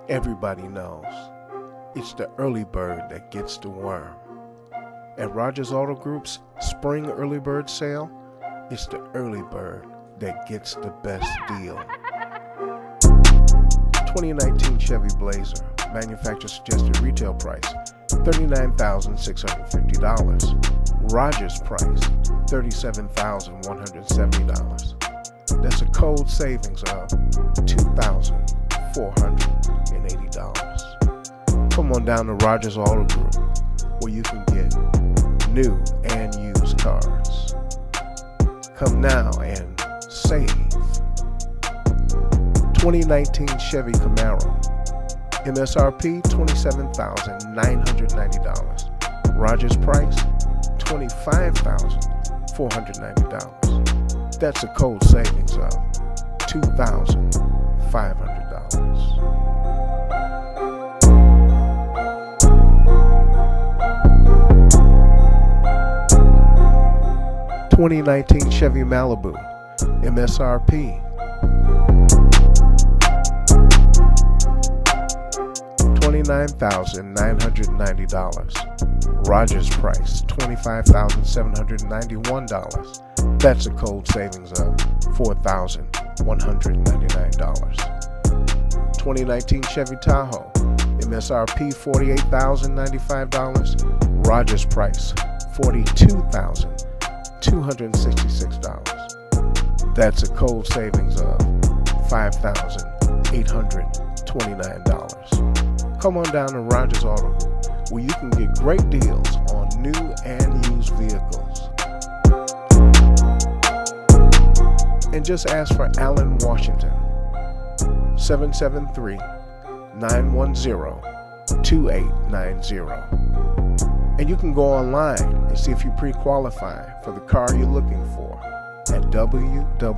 Everybody knows it's the early bird that gets the worm. At Rogers Auto Group's Spring Early Bird Sale, it's the early bird that gets the best deal. 2019 Chevy Blazer, manufacturer suggested retail price $39,650. Rogers price $37,170. That's a cold savings of $2,480. Come on down to Rogers Auto Group, where you can get new and used cars. Come now and save. 2019 Chevy Camaro, MSRP $27,990. Rogers price $25,490. That's a cold savings of $2,500. 2019 Chevy Malibu, MSRP $29,990. Rogers price $25,791. That's a cold savings of $4,199. 2019 Chevy Tahoe, MSRP $48,095. Rogers price $42,266. That's a cold savings of $5,829. Come on down to Rogers Auto Group, where you can get great deals on new and used vehicles. And just ask for Alan Washington, 773-910-2890. And you can go online and see if you pre-qualify for the car you're looking for at www.awapp.biz.